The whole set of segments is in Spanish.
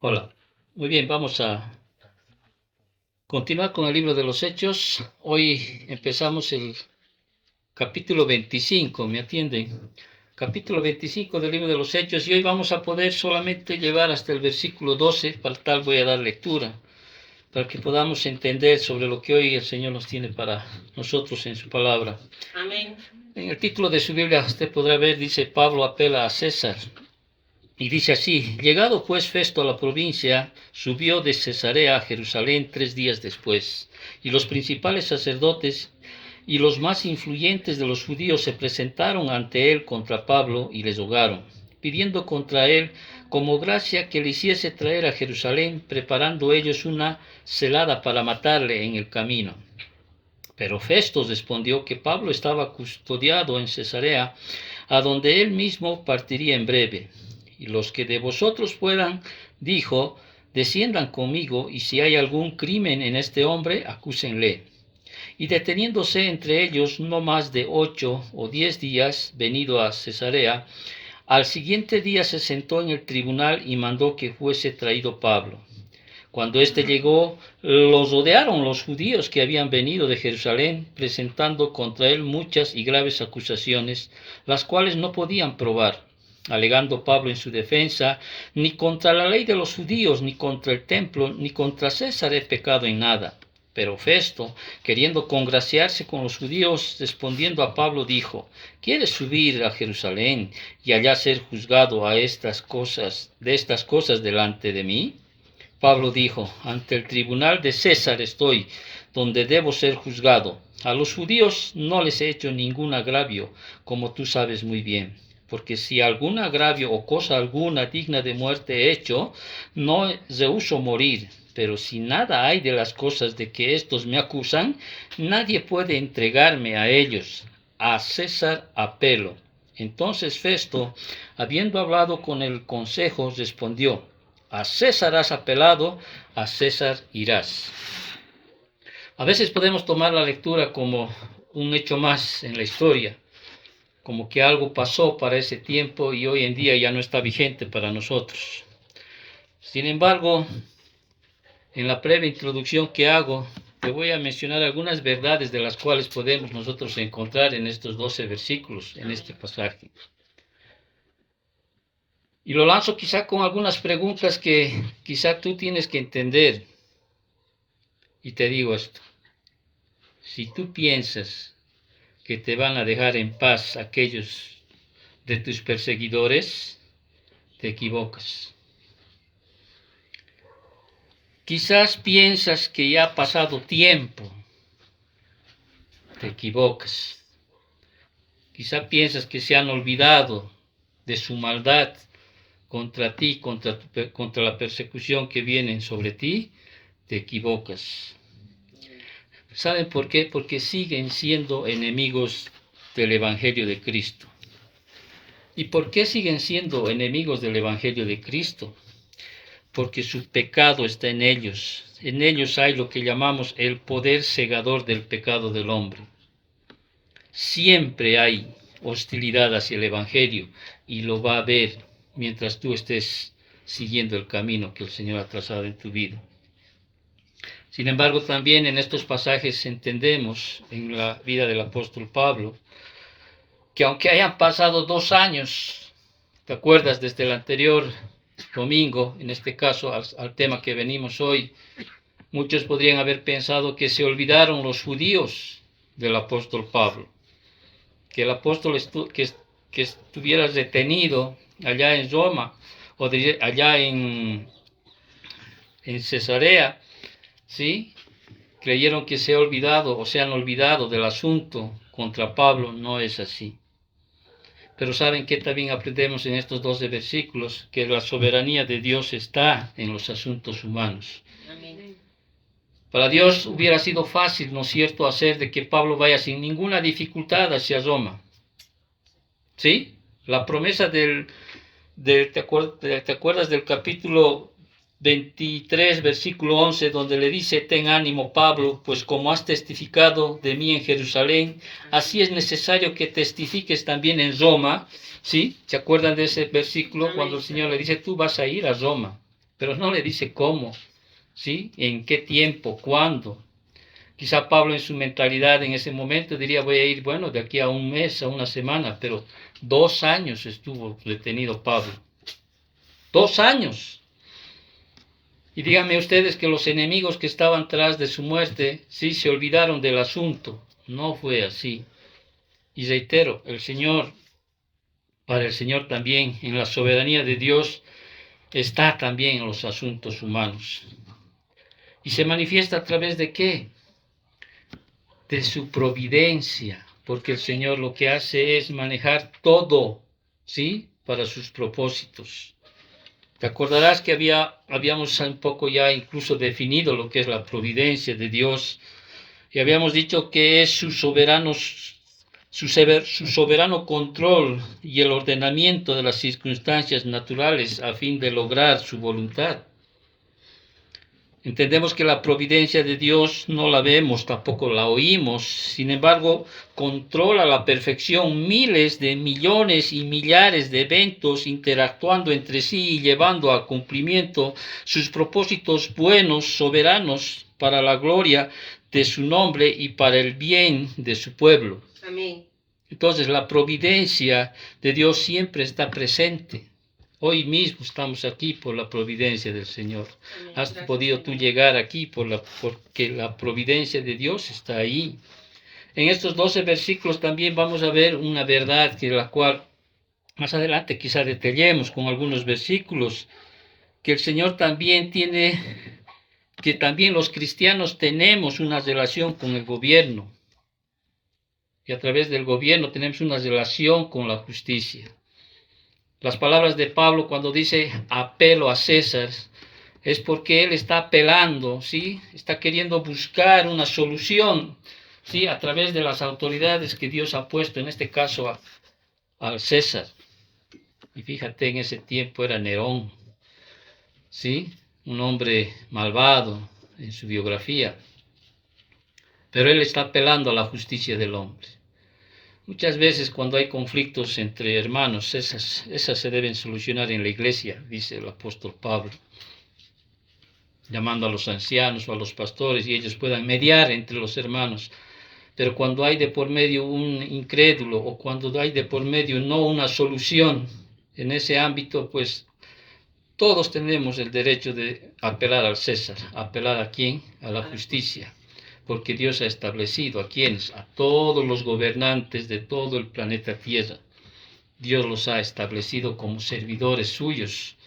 Hola. Muy bien, vamos a continuar con el libro de los Hechos. Hoy empezamos el capítulo 25, ¿me atienden? Capítulo 25 del libro de los Hechos, y hoy vamos a poder solamente llevar hasta el versículo 12, para tal voy a dar lectura, para que podamos entender sobre lo que hoy el Señor nos tiene para nosotros en su palabra. Amén. En el título de su Biblia usted podrá ver, dice: Pablo apela a César. Y dice así: llegado pues Festo a la provincia, subió de Cesarea a Jerusalén 3 días después, y los principales sacerdotes y los más influyentes de los judíos se presentaron ante él contra Pablo y les rogaron, pidiendo contra él como gracia que le hiciese traer a Jerusalén, preparando ellos una celada para matarle en el camino. Pero Festo respondió que Pablo estaba custodiado en Cesarea, a donde él mismo partiría en breve. Y los que de vosotros puedan, dijo, desciendan conmigo, y si hay algún crimen en este hombre, acúsenle. Y deteniéndose entre ellos no más de 8 o 10 días, venido a Cesarea, al siguiente día se sentó en el tribunal y mandó que fuese traído Pablo. Cuando éste llegó, los rodearon los judíos que habían venido de Jerusalén, presentando contra él muchas y graves acusaciones, las cuales no podían probar, alegando Pablo en su defensa: ni contra la ley de los judíos, ni contra el templo, ni contra César he pecado en nada. Pero Festo, queriendo congraciarse con los judíos, respondiendo a Pablo, dijo: ¿quieres subir a Jerusalén y allá ser juzgado de estas cosas delante de mí? Pablo dijo: ante el tribunal de César estoy, donde debo ser juzgado. A los judíos no les he hecho ningún agravio, como tú sabes muy bien. Porque si algún agravio o cosa alguna digna de muerte he hecho, no rehuso morir. Pero si nada hay de las cosas de que éstos me acusan, nadie puede entregarme a ellos. A César apelo. Entonces Festo, habiendo hablado con el consejo, respondió: a César has apelado, a César irás. A veces podemos tomar la lectura como un hecho más en la historia, como que algo pasó para ese tiempo y hoy en día ya no está vigente para nosotros. Sin embargo, en la breve introducción que hago, te voy a mencionar algunas verdades de las cuales podemos nosotros encontrar en estos 12 versículos, en este pasaje. Y lo lanzo quizá con algunas preguntas que quizá tú tienes que entender. Y te digo esto: si tú piensas que te van a dejar en paz aquellos de tus perseguidores, te equivocas. Quizás piensas que ya ha pasado tiempo, te equivocas. Quizás piensas que se han olvidado de su maldad contra ti, contra la persecución que viene sobre ti, te equivocas. ¿Saben por qué? Porque siguen siendo enemigos del Evangelio de Cristo. ¿Y por qué siguen siendo enemigos del Evangelio de Cristo? Porque su pecado está en ellos. En ellos hay lo que llamamos el poder cegador del pecado del hombre. Siempre hay hostilidad hacia el Evangelio, y lo va a haber mientras tú estés siguiendo el camino que el Señor ha trazado en tu vida. Sin embargo, también en estos pasajes entendemos, en la vida del apóstol Pablo, que aunque hayan pasado 2 años, ¿te acuerdas? Desde el anterior domingo, en este caso al tema que venimos hoy, muchos podrían haber pensado que se olvidaron los judíos del apóstol Pablo, que el apóstol que estuviera retenido allá en Roma o allá en Cesarea, ¿sí? Creyeron que se ha olvidado o se han olvidado del asunto contra Pablo. No es así. Pero ¿saben qué también aprendemos en estos 12 versículos? Que la soberanía de Dios está en los asuntos humanos. Amén. Para Dios hubiera sido fácil, ¿no es cierto?, hacer de que Pablo vaya sin ninguna dificultad hacia Roma. ¿Sí? La promesa ¿te acuerdas del capítulo 23, versículo 11, donde le dice: ten ánimo, Pablo, pues como has testificado de mí en Jerusalén, así es necesario que testifiques también en Roma? ¿Sí? ¿Se acuerdan de ese versículo? Cuando el Señor le dice: tú vas a ir a Roma. pero no le dice cómo, ¿sí? En qué tiempo, cuándo. Quizá Pablo en su mentalidad en ese momento diría, voy a ir, bueno, de aquí a un mes, a una semana, pero 2 años estuvo detenido Pablo. 2 años. Y díganme ustedes que los enemigos que estaban tras de su muerte, sí se olvidaron del asunto. No fue así. Y reitero, para el Señor también, en la soberanía de Dios, está también en los asuntos humanos. ¿Y se manifiesta a través de qué? De su providencia, porque el Señor lo que hace es manejar todo, ¿sí? Para sus propósitos. Te acordarás que habíamos un poco ya incluso definido lo que es la providencia de Dios y habíamos dicho que es su soberano control y el ordenamiento de las circunstancias naturales a fin de lograr su voluntad. Entendemos que la providencia de Dios no la vemos, tampoco la oímos, sin embargo, controla a la perfección miles de millones y millares de eventos interactuando entre sí y llevando a cumplimiento sus propósitos buenos, soberanos, para la gloria de su nombre y para el bien de su pueblo. Amén. Entonces, la providencia de Dios siempre está presente. Hoy mismo estamos aquí por la providencia del Señor. Amén. Has Gracias, podido Señor. tú llegar aquí porque la providencia de Dios está ahí. En estos 12 versículos también vamos a ver una verdad que la cual más adelante quizá detallemos con algunos versículos, que el Señor también que también los cristianos tenemos una relación con el gobierno. Y a través del gobierno tenemos una relación con la justicia. Las palabras de Pablo cuando dice apelo a César es porque él está apelando, ¿sí? Está queriendo buscar una solución, ¿sí? A través de las autoridades que Dios ha puesto, en este caso al César. Y fíjate, en ese tiempo era Nerón, ¿sí? Un hombre malvado en su biografía. Pero él está apelando a la justicia del hombre. Muchas veces cuando hay conflictos entre hermanos, esas se deben solucionar en la iglesia, dice el apóstol Pablo, llamando a los ancianos o a los pastores y ellos puedan mediar entre los hermanos. Pero cuando hay de por medio un incrédulo o cuando hay de por medio no una solución en ese ámbito, pues todos tenemos el derecho de apelar al César. ¿Apelar a quién? A la justicia. Porque Dios ha establecido a quienes, a todos los gobernantes de todo el planeta Tierra. Dios los ha establecido como servidores suyos.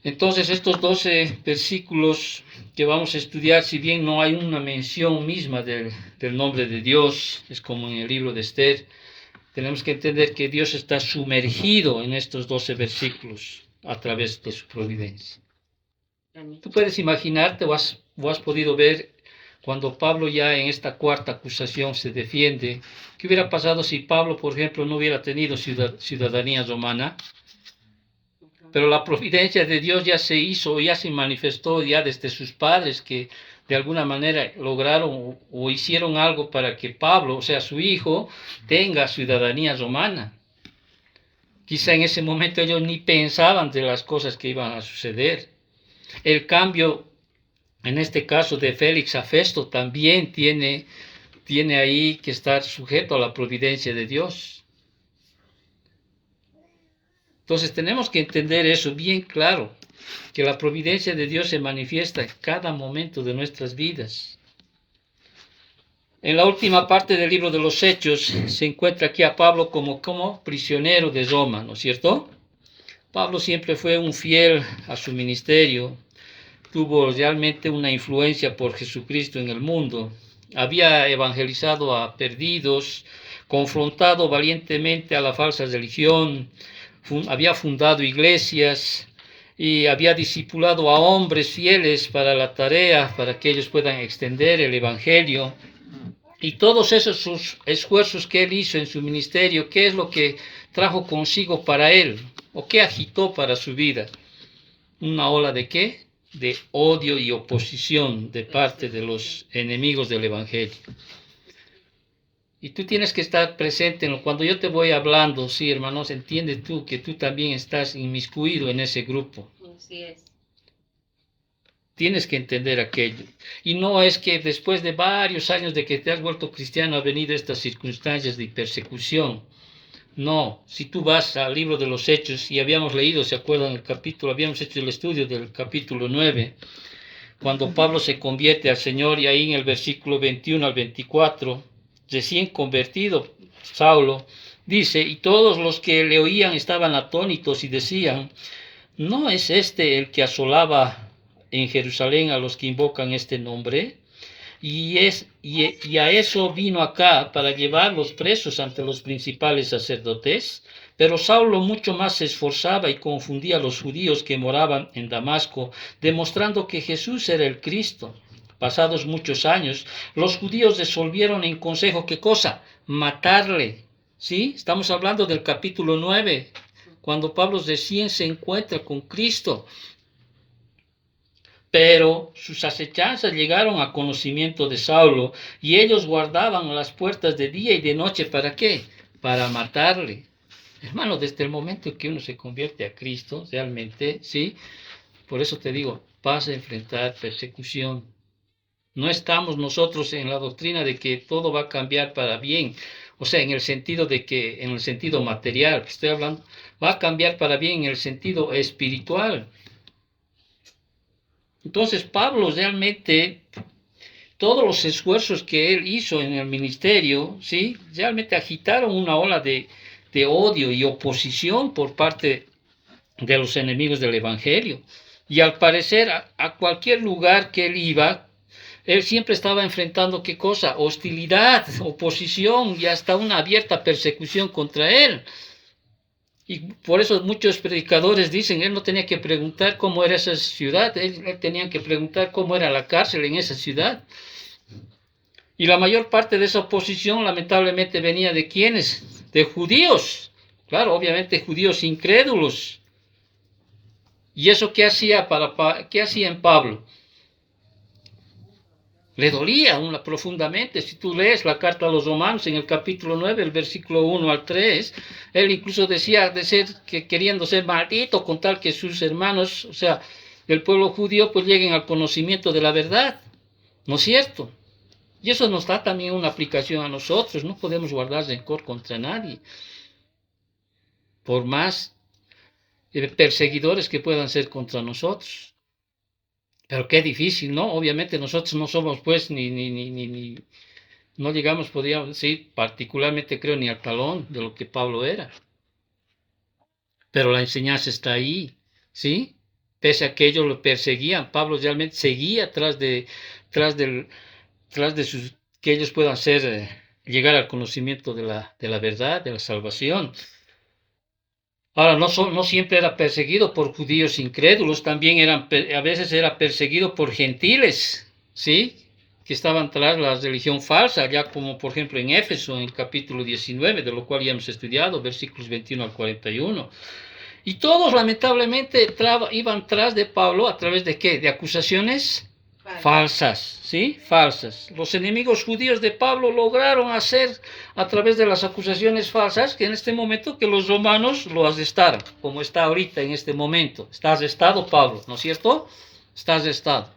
Entonces estos 12 versículos que vamos a estudiar, si bien no hay una mención misma del nombre de Dios, es como en el libro de Esther, tenemos que entender que Dios está sumergido en estos 12 versículos a través de su providencia. Tú puedes imaginarte o has podido ver cuando Pablo ya en esta cuarta acusación se defiende, ¿qué hubiera pasado si Pablo, por ejemplo, no hubiera tenido ciudadanía romana? Pero la providencia de Dios ya se hizo, ya se manifestó ya desde sus padres que de alguna manera lograron o hicieron algo para que Pablo, o sea, su hijo, tenga ciudadanía romana. Quizá en ese momento ellos ni pensaban de las cosas que iban a suceder. El cambio en este caso de Félix a Festo también tiene ahí que estar sujeto a la providencia de Dios. Entonces tenemos que entender eso bien claro, que la providencia de Dios se manifiesta en cada momento de nuestras vidas. En la última parte del libro de los Hechos se encuentra aquí a Pablo como prisionero de Roma, ¿no es cierto? Pablo siempre fue un fiel a su ministerio, tuvo realmente una influencia por Jesucristo en el mundo. Había evangelizado a perdidos, confrontado valientemente a la falsa religión, había fundado iglesias y había discipulado a hombres fieles para la tarea, para que ellos puedan extender el evangelio. Y todos esos sus esfuerzos que él hizo en su ministerio, ¿qué es lo que trajo consigo para él? ¿O qué agitó para su vida? ¿Una ola de qué? De odio y oposición de parte de los enemigos del Evangelio. Y tú tienes que estar presente cuando yo te voy hablando, sí, hermanos, entiende tú que tú también estás inmiscuido en ese grupo. Así es. Tienes que entender aquello. Y no es que después de varios años de que te has vuelto cristiano ha venido estas circunstancias de persecución. No, si tú vas al libro de los Hechos, y habíamos leído, ¿se acuerdan el capítulo? Habíamos hecho el estudio del capítulo 9, cuando Pablo se convierte al Señor, y ahí en el versículo 21 al 24, recién convertido Saulo, dice, y todos los que le oían estaban atónitos y decían, ¿no es este el que asolaba en Jerusalén a los que invocan este nombre? Y a eso vino acá, para llevarlos presos ante los principales sacerdotes. Pero Saulo mucho más se esforzaba y confundía a los judíos que moraban en Damasco, demostrando que Jesús era el Cristo. Pasados muchos años, los judíos resolvieron en consejo, ¿qué cosa? Matarle. ¿Sí? Estamos hablando del capítulo 9, cuando Pablo recién se encuentra con Cristo. Pero sus acechanzas llegaron a conocimiento de Saulo, y ellos guardaban las puertas de día y de noche. ¿Para qué? Para matarle. Hermano, desde el momento en que uno se convierte a Cristo, realmente, ¿sí? Por eso te digo, vas a enfrentar persecución. No estamos nosotros en la doctrina de que todo va a cambiar para bien, o sea, en el sentido de que, en el sentido material, que estoy hablando, va a cambiar para bien en el sentido espiritual. Entonces, Pablo realmente, todos los esfuerzos que él hizo en el ministerio, ¿sí? Realmente agitaron una ola de odio y oposición por parte de los enemigos del Evangelio. Y al parecer, a cualquier lugar que él iba, él siempre estaba enfrentando, ¿qué cosa? Hostilidad, oposición y hasta una abierta persecución contra él. Y por eso muchos predicadores dicen, él no tenía que preguntar cómo era esa ciudad, él tenía que preguntar cómo era la cárcel en esa ciudad. Y la mayor parte de esa oposición lamentablemente venía de ¿quiénes? De judíos. Claro, obviamente judíos incrédulos. ¿Y eso qué hacía, qué hacía en Pablo? Le dolía profundamente. Si tú lees la carta a los Romanos en el capítulo 9, el versículo 1 al 3, él incluso decía de ser, que queriendo ser maldito con tal que sus hermanos, o sea, del pueblo judío, pues lleguen al conocimiento de la verdad. ¿No es cierto? Y eso nos da también una aplicación a nosotros. No podemos guardar rencor contra nadie, por más perseguidores que puedan ser contra nosotros. Pero qué difícil, ¿no? Obviamente nosotros no somos, pues, no llegamos, podríamos decir, particularmente creo, ni al talón de lo que Pablo era. Pero la enseñanza está ahí, ¿sí? Pese a que ellos lo perseguían, Pablo realmente seguía tras de que ellos puedan llegar al conocimiento de la verdad, de la salvación. Ahora, no siempre era perseguido por judíos incrédulos, también a veces era perseguido por gentiles, ¿sí? Que estaban tras la religión falsa, ya como por ejemplo en Éfeso, en el capítulo 19, de lo cual ya hemos estudiado, versículos 21 al 41. Y todos lamentablemente iban tras de Pablo a través de ¿qué? De acusaciones falsas, ¿sí? Falsas. Los enemigos judíos de Pablo lograron hacer a través de las acusaciones falsas que en este momento que los romanos lo arrestaran, como está ahorita en este momento. Está arrestado Pablo, ¿no es cierto? Está arrestado.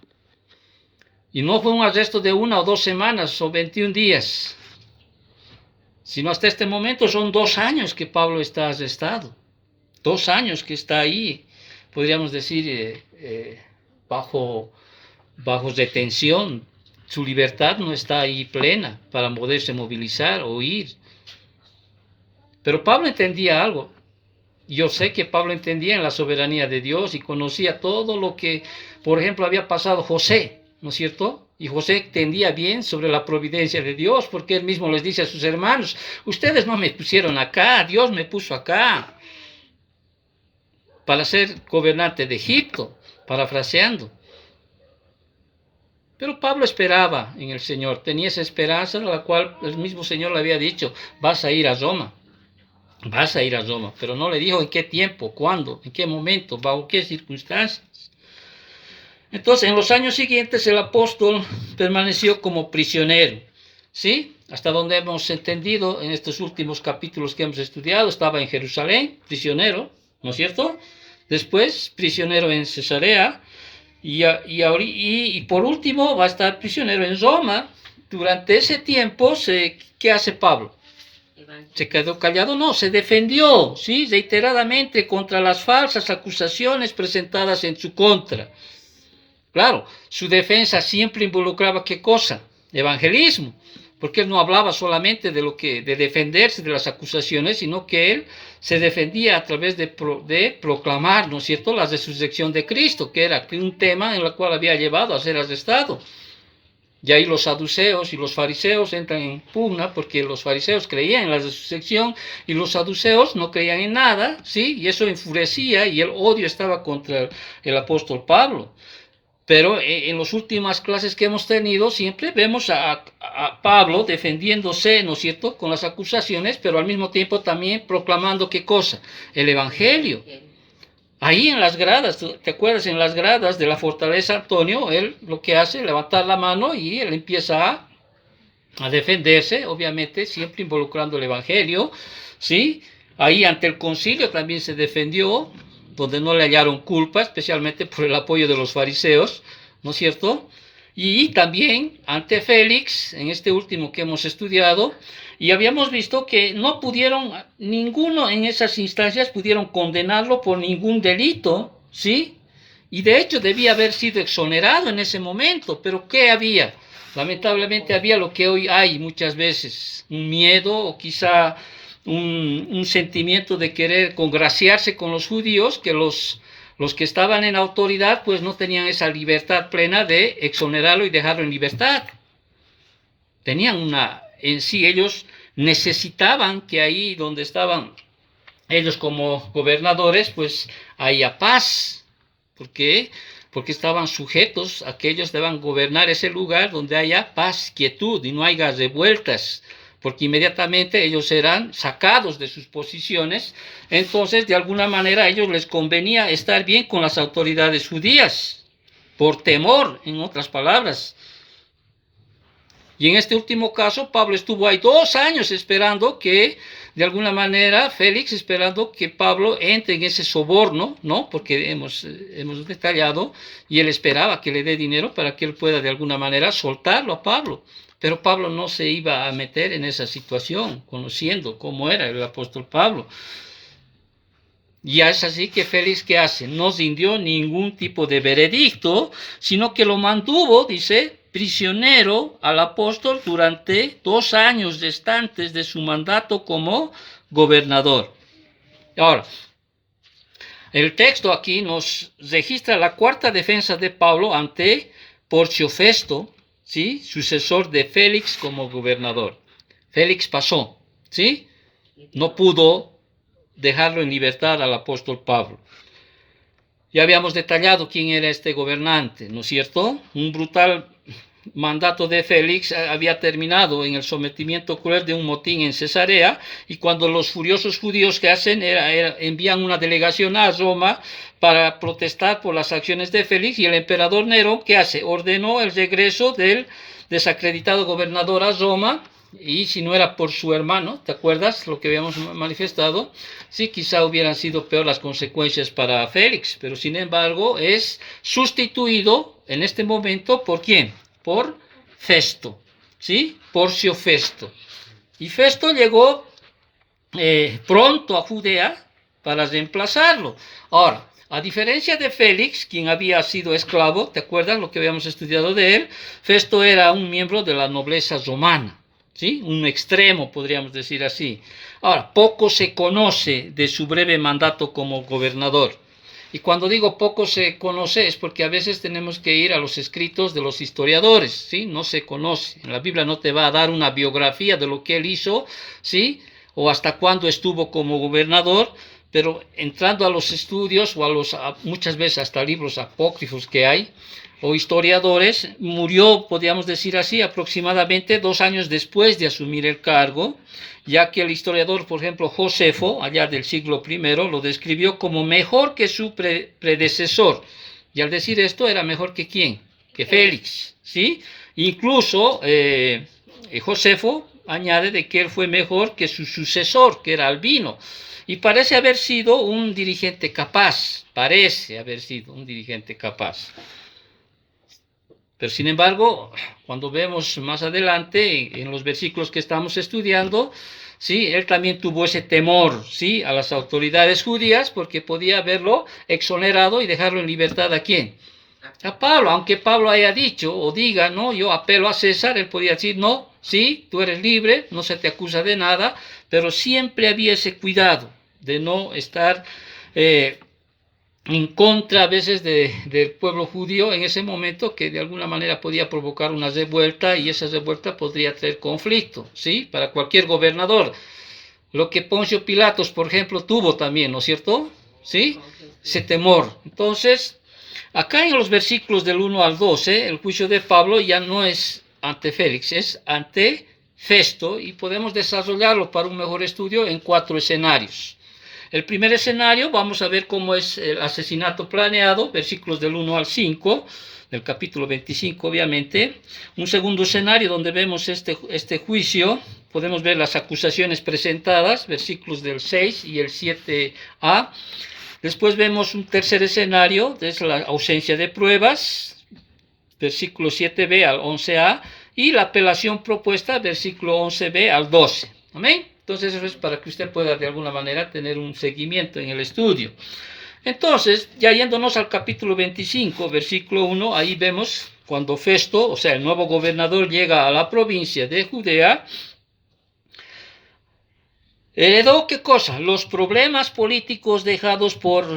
Y no fue un arresto de 1 o 2 semanas o 21 días, sino hasta este momento son 2 años que Pablo está arrestado. 2 años que está ahí, podríamos decir, bajo detención. Su libertad no está ahí plena para poderse movilizar o ir. Pero Pablo entendía algo. Yo sé que Pablo entendía en la soberanía de Dios y conocía todo lo que, por ejemplo, había pasado José, ¿no es cierto? Y José entendía bien sobre la providencia de Dios, porque él mismo les dice a sus hermanos, ustedes no me pusieron acá, Dios me puso acá para ser gobernante de Egipto, parafraseando. Pero Pablo esperaba en el Señor, tenía esa esperanza a la cual el mismo Señor le había dicho, vas a ir a Roma, pero no le dijo en qué tiempo, cuándo, en qué momento, bajo qué circunstancias. Entonces, en los años siguientes el apóstol permaneció como prisionero, ¿sí? Hasta donde hemos entendido en estos últimos capítulos que hemos estudiado, estaba en Jerusalén, prisionero, ¿no es cierto? después prisionero en Cesarea, y por último va a estar prisionero en Roma. Durante ese tiempo, ¿qué hace Pablo? ¿Se quedó callado? No, se defendió, ¿sí? Reiteradamente contra las falsas acusaciones presentadas en su contra. Claro, su defensa siempre involucraba ¿qué cosa? Evangelismo, porque él no hablaba solamente de defenderse de las acusaciones, sino que él se defendía a través de proclamar, ¿no es cierto?, la resurrección de Cristo, que era un tema en el cual había llevado a ser arrestado. Y ahí los saduceos y los fariseos entran en pugna, porque los fariseos creían en la resurrección y los saduceos no creían en nada, ¿sí? Y eso enfurecía y el odio estaba contra el apóstol Pablo. Pero en las últimas clases que hemos tenido siempre vemos a Pablo defendiéndose, ¿no es cierto?, con las acusaciones, pero al mismo tiempo también proclamando ¿qué cosa? El Evangelio. Ahí en las gradas, ¿te acuerdas? En las gradas de la fortaleza Antonio, él lo que hace es levantar la mano y él empieza a defenderse, obviamente, siempre involucrando el Evangelio, ¿sí? Ahí ante el concilio también se defendió, donde no le hallaron culpa, especialmente por el apoyo de los fariseos, ¿no es cierto? Y también ante Félix, en este último que hemos estudiado, y habíamos visto que no pudieron, ninguno en esas instancias pudieron condenarlo por ningún delito, ¿sí? Y de hecho debía haber sido exonerado en ese momento, pero ¿qué había? Lamentablemente había lo que hoy hay muchas veces, un miedo o quizá un sentimiento de querer congraciarse con los judíos, que los que estaban en autoridad pues no tenían esa libertad plena de exonerarlo y dejarlo en libertad. Tenían en sí, ellos necesitaban que ahí donde estaban ellos como gobernadores, pues haya paz. ¿Por qué? Porque estaban sujetos a que ellos deban gobernar ese lugar donde haya paz, quietud y no haya revueltas, porque inmediatamente ellos eran sacados de sus posiciones. Entonces, de alguna manera, a ellos les convenía estar bien con las autoridades judías, por temor, en otras palabras. Y en este último caso, Pablo estuvo ahí 2 años esperando que, de alguna manera, Félix esperando que Pablo entre en ese soborno, ¿no? Porque hemos detallado, y él esperaba que le dé dinero para que él pueda, de alguna manera, soltarlo a Pablo. Pero Pablo no se iba a meter en esa situación, conociendo cómo era el apóstol Pablo. Y es así que Félix, ¿qué hace? No rindió ningún tipo de veredicto, sino que lo mantuvo, dice, prisionero al apóstol durante 2 años restantes de su mandato como gobernador. Ahora, el texto aquí nos registra la 4ª defensa de Pablo ante Porcio Festo, ¿sí? Sucesor de Félix como gobernador. Félix pasó, ¿sí? No pudo dejarlo en libertad al apóstol Pablo. Ya habíamos detallado quién era este gobernante, ¿no es cierto? Un brutal mandato de Félix había terminado en el sometimiento cruel de un motín en Cesarea, y cuando los furiosos judíos que hacen envían una delegación a Roma para protestar por las acciones de Félix, y el emperador Nerón, ¿qué hace? Ordenó el regreso del desacreditado gobernador a Roma. Y si no era por su hermano, ¿te acuerdas lo que habíamos manifestado? Sí, quizá hubieran sido peor las consecuencias para Félix, pero sin embargo es sustituido en este momento ¿por quién? Por Festo, ¿sí? Porcio Festo. Y Festo llegó pronto a Judea para reemplazarlo. Ahora, a diferencia de Félix, quien había sido esclavo, ¿te acuerdas lo que habíamos estudiado de él? Festo era un miembro de la nobleza romana. ¿Sí? Un extremo, podríamos decir así. Ahora, poco se conoce de su breve mandato como gobernador. Y cuando digo poco se conoce es porque a veces tenemos que ir a los escritos de los historiadores, ¿sí? No se conoce. En la Biblia no te va a dar una biografía de lo que él hizo, ¿sí? O hasta cuándo estuvo como gobernador, pero entrando a los estudios o muchas veces hasta libros apócrifos que hay, o historiadores, murió, podríamos decir así, aproximadamente 2 años después de asumir el cargo, ya que el historiador, por ejemplo, Josefo, allá del siglo I, lo describió como mejor que su predecesor. Y al decir esto, era mejor que ¿quién? Que Félix, ¿sí? Incluso Josefo añade de que él fue mejor que su sucesor, que era Albino. y parece haber sido un dirigente capaz, parece haber sido un dirigente capaz. Pero sin embargo, cuando vemos más adelante, en los versículos que estamos estudiando, ¿sí? Él también tuvo ese temor, ¿sí? A las autoridades judías, porque podía haberlo exonerado y dejarlo en libertad ¿a quién? A Pablo, aunque Pablo haya dicho o diga, no, yo apelo a César, él podía decir, no, sí, tú eres libre, no se te acusa de nada, pero siempre había ese cuidado de no estar en contra a veces del pueblo judío en ese momento, que de alguna manera podía provocar una revuelta, y esa revuelta podría traer conflicto, ¿sí? Para cualquier gobernador. Lo que Poncio Pilatos, por ejemplo, tuvo también, ¿no es cierto? ¿Sí? Ese temor. Entonces, acá en los versículos del 1 al 12, el juicio de Pablo ya no es ante Félix, es ante Festo, y podemos desarrollarlo para un mejor estudio en 4 escenarios. El primer escenario, vamos a ver cómo es el asesinato planeado, versículos del 1 al 5, del capítulo 25 obviamente. Un segundo escenario donde vemos este juicio, podemos ver las acusaciones presentadas, versículos del 6 y el 7a. Después vemos un tercer escenario, es la ausencia de pruebas, versículo 7b al 11a, y la apelación propuesta, versículo 11b al 12. ¿Amén? Entonces eso es para que usted pueda de alguna manera tener un seguimiento en el estudio. Entonces, ya yéndonos al capítulo 25, versículo 1, ahí vemos cuando Festo, o sea, el nuevo gobernador, llega a la provincia de Judea. Heredó, ¿qué cosa? Los problemas políticos dejados por,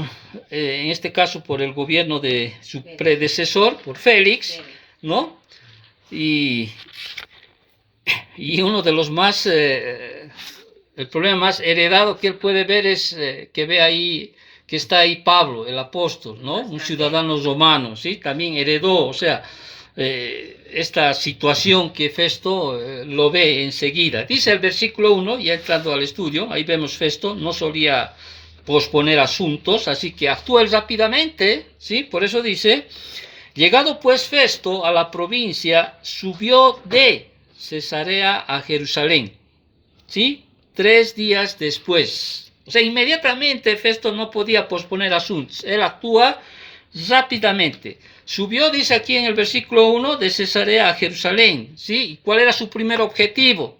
en este caso, por el gobierno de su predecesor, por Félix, ¿no? Y uno de los más, el problema más heredado que él puede ver es que ve ahí, que está ahí Pablo, el apóstol, ¿no? Un ciudadano romano, ¿sí? También heredó, o sea, esta situación que Festo lo ve enseguida. Dice el versículo 1, ya entrando al estudio, ahí vemos Festo, no solía posponer asuntos, así que actuó él rápidamente, ¿sí? Por eso dice, llegado pues Festo a la provincia, subió de Cesarea a Jerusalén, ¿sí? 3 días después. O sea, inmediatamente Festo no podía posponer asuntos, él actúa rápidamente. Subió, dice aquí en el versículo 1, de Cesarea a Jerusalén, ¿sí? ¿Y cuál era su primer objetivo?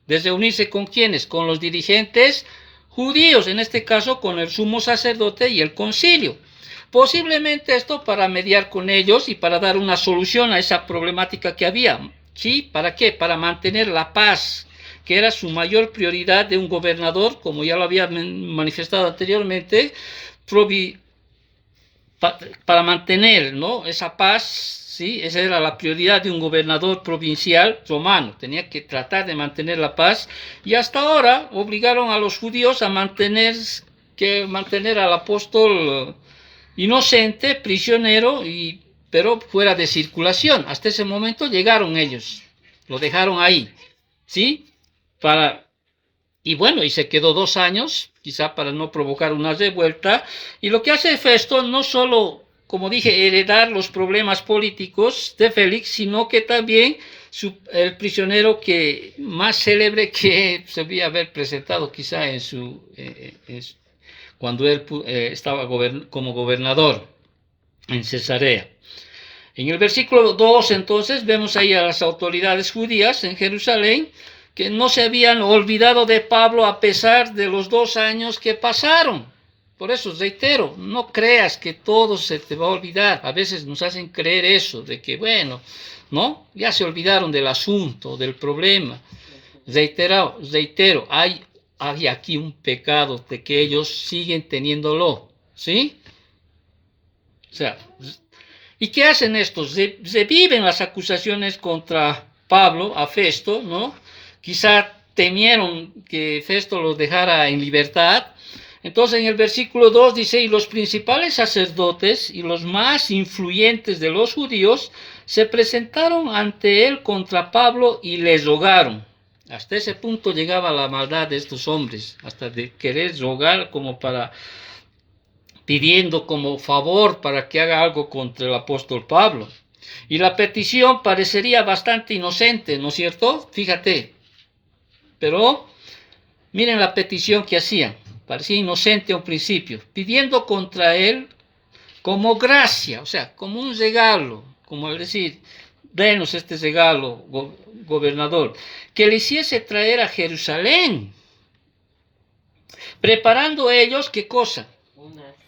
De reunirse con ¿quiénes? Con los dirigentes judíos, en este caso con el sumo sacerdote y el concilio. Posiblemente esto para mediar con ellos y para dar una solución a esa problemática que había, ¿sí? ¿Para qué? Para mantener la paz, que era su mayor prioridad de un gobernador, como ya lo había manifestado anteriormente, para mantener, ¿no? Esa paz, ¿sí? Esa era la prioridad de un gobernador provincial romano, tenía que tratar de mantener la paz, y hasta ahora obligaron a los judíos a mantener al apóstol inocente, prisionero, pero fuera de circulación. Hasta ese momento llegaron ellos, lo dejaron ahí, ¿sí? Y bueno, y se quedó 2 años, quizá para no provocar una revuelta. Y lo que hace Festo no solo, como dije, heredar los problemas políticos de Félix, sino que también el prisionero que más célebre que se debía haber presentado quizá cuando él estaba como gobernador en Cesarea. En el versículo 2 entonces vemos ahí a las autoridades judías en Jerusalén, que no se habían olvidado de Pablo a pesar de los 2 años que pasaron. Por eso reitero, no creas que todo se te va a olvidar. A veces nos hacen creer eso, de que bueno, ¿no? Ya se olvidaron del asunto, del problema. Reitero, hay aquí un pecado de que ellos siguen teniéndolo, ¿sí? O sea, ¿y qué hacen estos? Reviven las acusaciones contra Pablo, a Festo, ¿no? Quizá temieron que Festo los dejara en libertad. Entonces en el versículo 2 dice, y los principales sacerdotes y los más influyentes de los judíos se presentaron ante él contra Pablo y les rogaron. Hasta ese punto llegaba la maldad de estos hombres, hasta de querer rogar como pidiendo como favor para que haga algo contra el apóstol Pablo. Y la petición parecería bastante inocente, ¿no es cierto? Fíjate. Pero miren la petición que hacían. parecía inocente a un principio, pidiendo contra él como gracia, o sea, como un regalo, como al decir, denos este regalo, gobernador, que le hiciese traer a Jerusalén, preparando ellos, ¿qué cosa?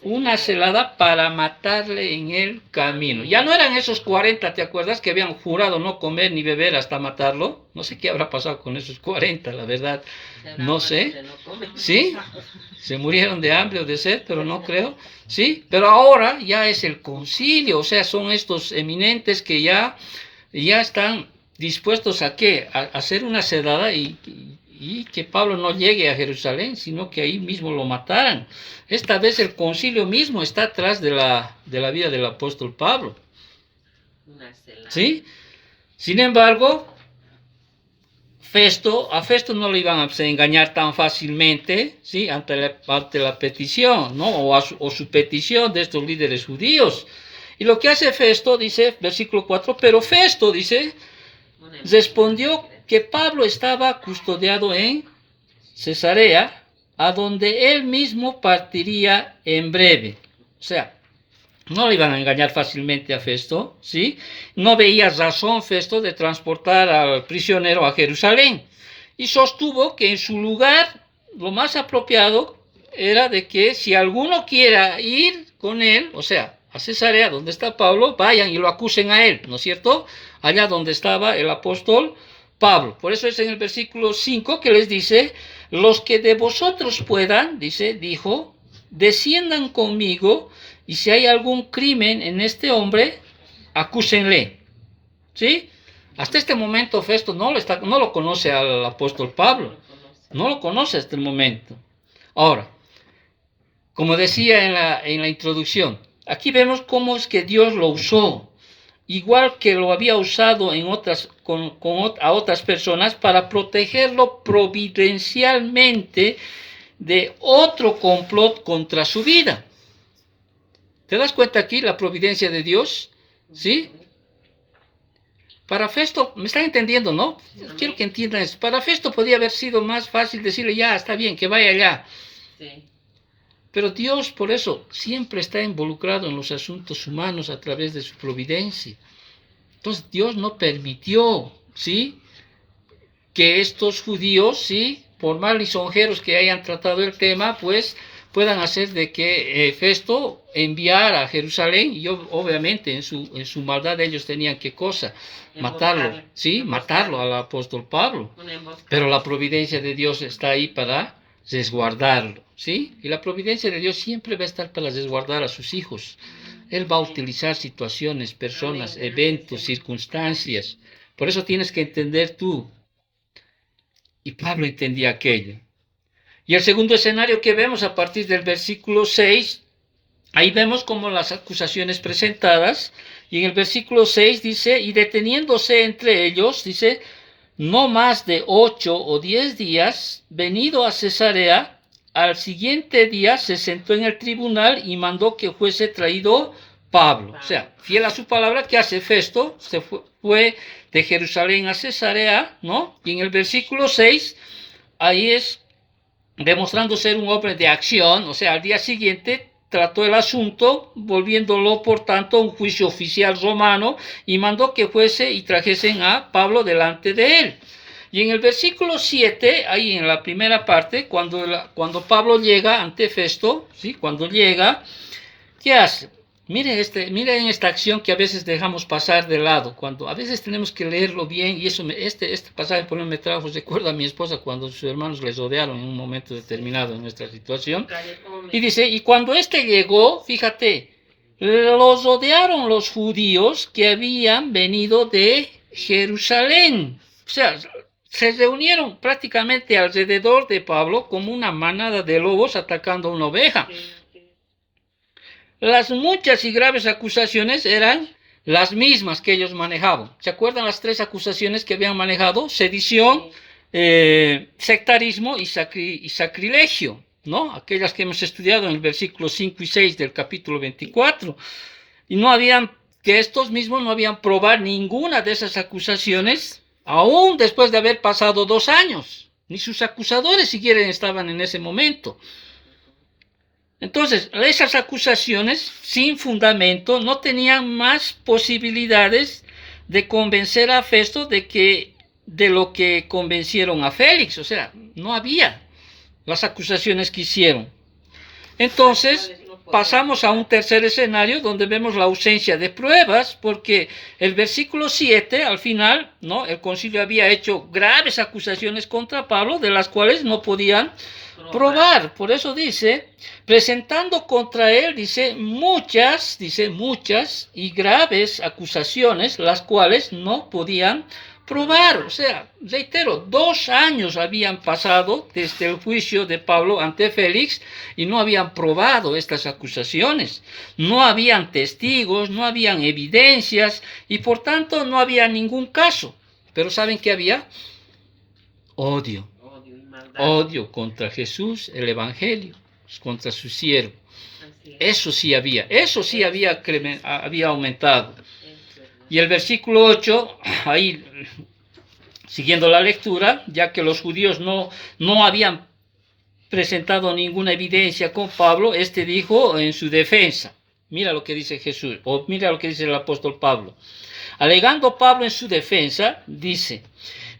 Una celada para matarle en el camino. Ya no eran esos 40, ¿te acuerdas? Que habían jurado no comer ni beber hasta matarlo. No sé qué habrá pasado con esos 40, la verdad. No sé. ¿Sí? Se murieron de hambre o de sed, pero no creo. ¿Sí? Pero ahora ya es el concilio. O sea, son estos eminentes que ya están dispuestos a ¿qué? A hacer una sedada y que Pablo no llegue a Jerusalén, sino que ahí mismo lo mataran. Esta vez el concilio mismo está atrás de la vida del apóstol Pablo. ¿Sí? Sin embargo, a Festo no le iban a engañar tan fácilmente, ¿sí? ante la petición, ¿no? o su petición de estos líderes judíos. Y lo que hace Festo, dice, versículo 4, pero Festo, dice, respondió que Pablo estaba custodiado en Cesarea, a donde él mismo partiría en breve. O sea, no le iban a engañar fácilmente a Festo, ¿sí? No veía razón Festo de transportar al prisionero a Jerusalén. Y sostuvo que en su lugar lo más apropiado era de que si alguno quiera ir con él, o sea, a Cesarea, donde está Pablo, vayan y lo acusen a él, ¿no es cierto? Allá donde estaba el apóstol Pablo. Por eso es en el versículo 5 que les dice, los que de vosotros puedan, dijo, desciendan conmigo y si hay algún crimen en este hombre, acúsenle. ¿Sí? Hasta este momento Festo no lo conoce al apóstol Pablo. No lo conoce hasta el momento. Ahora, como decía en la introducción, aquí vemos cómo es que Dios lo usó, igual que lo había usado en a otras personas para protegerlo providencialmente de otro complot contra su vida. ¿Te das cuenta aquí la providencia de Dios? ¿Sí? Para Festo, ¿me están entendiendo, no? Quiero que entiendan esto. Para Festo podía haber sido más fácil decirle, ya, está bien, que vaya allá. Sí. Pero Dios, por eso, siempre está involucrado en los asuntos humanos a través de su providencia. Entonces, Dios no permitió, ¿sí?, que estos judíos, ¿sí?, por más lisonjeros que hayan tratado el tema, pues, puedan hacer de que Festo enviara a Jerusalén, y obviamente en su maldad ellos tenían ¿qué cosa? Matarlo, ¿sí?, matarlo al apóstol Pablo. Pero la providencia de Dios está ahí para resguardarlo, ¿sí? Y la providencia de Dios siempre va a estar para resguardar a sus hijos. Él va a utilizar situaciones, personas, eventos, circunstancias. Por eso tienes que entender tú. Y Pablo entendía aquello. Y el segundo escenario que vemos a partir del versículo 6, ahí vemos como las acusaciones presentadas. Y en el versículo 6 dice, y deteniéndose entre ellos, dice, no más de 8 o 10 días, venido a Cesarea, al siguiente día se sentó en el tribunal y mandó que fuese traído Pablo. O sea, fiel a su palabra, ¿qué hace Festo? Se fue de Jerusalén a Cesarea, ¿no? Y en el versículo 6, ahí es demostrando ser un hombre de acción, o sea, al día siguiente trató el asunto, volviéndolo, por tanto, un juicio oficial romano, y mandó que fuese y trajesen a Pablo delante de él. Y en el versículo 7, ahí en la primera parte, cuando Pablo llega ante Festo, ¿sí?, cuando llega, ¿qué hace? Miren esta acción que a veces dejamos pasar de lado, cuando a veces tenemos que leerlo bien, y eso este pasaje por me trajo recuerdo a mi esposa cuando sus hermanos les rodearon en un momento determinado en nuestra situación, y dice, y cuando llegó, fíjate, los rodearon los judíos que habían venido de Jerusalén, o sea, se reunieron prácticamente alrededor de Pablo como una manada de lobos atacando a una oveja. Las muchas y graves acusaciones eran las mismas que ellos manejaban. ¿Se acuerdan las 3 acusaciones que habían manejado? Sedición, sectarismo y sacrilegio, ¿no? Aquellas que hemos estudiado en el versículo 5 y 6 del capítulo 24. Y estos mismos no habían probado ninguna de esas acusaciones, aún después de haber pasado 2 años. Ni sus acusadores siquiera estaban en ese momento. Entonces, esas acusaciones sin fundamento no tenían más posibilidades de convencer a Festo de lo que convencieron a Félix. O sea, no había las acusaciones que hicieron. Entonces, pasamos a un tercer escenario donde vemos la ausencia de pruebas, porque el versículo 7, al final, ¿no?, el concilio había hecho graves acusaciones contra Pablo, de las cuales no podían probar. Por eso dice, presentando contra él, dice muchas y graves acusaciones, las cuales no podían probar. O sea, reitero, 2 años habían pasado desde el juicio de Pablo ante Félix y no habían probado estas acusaciones. No habían testigos, no habían evidencias y por tanto no había ningún caso. Pero ¿saben qué había? Odio. Odio contra Jesús, el Evangelio, contra su siervo. Eso sí había aumentado. Y el versículo 8, ahí siguiendo la lectura, ya que los judíos no habían presentado ninguna evidencia con Pablo, este dijo en su defensa, mira lo que dice Jesús, o mira lo que dice el apóstol Pablo. Alegando Pablo en su defensa, dice,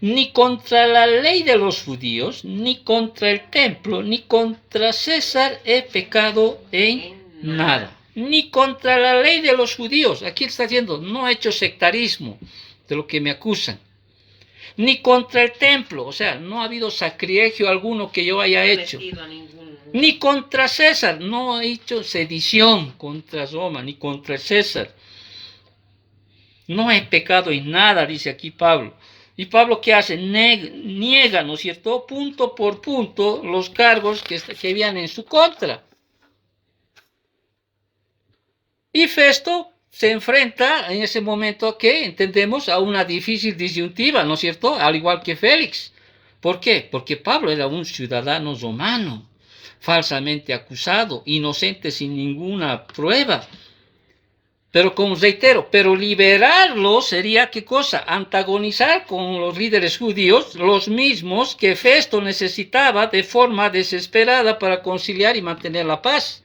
ni contra la ley de los judíos, ni contra el templo, ni contra César he pecado en nada. Ni contra la ley de los judíos, aquí está diciendo, no he hecho sectarismo de lo que me acusan. Ni contra el templo, o sea, no ha habido sacrilegio alguno que yo haya hecho. Ni contra César, no he hecho sedición contra Roma, ni contra César. No he pecado en nada, dice aquí Pablo. ¿Y Pablo qué hace? Niega, ¿no es cierto?, punto por punto, los cargos que habían en su contra. Y Festo se enfrenta en ese momento a que entendemos a una difícil disyuntiva, ¿no es cierto?, al igual que Félix. ¿Por qué? Porque Pablo era un ciudadano romano, falsamente acusado, inocente sin ninguna prueba. Pero como reitero, pero liberarlo sería ¿qué cosa? Antagonizar con los líderes judíos, los mismos que Festo necesitaba de forma desesperada para conciliar y mantener la paz.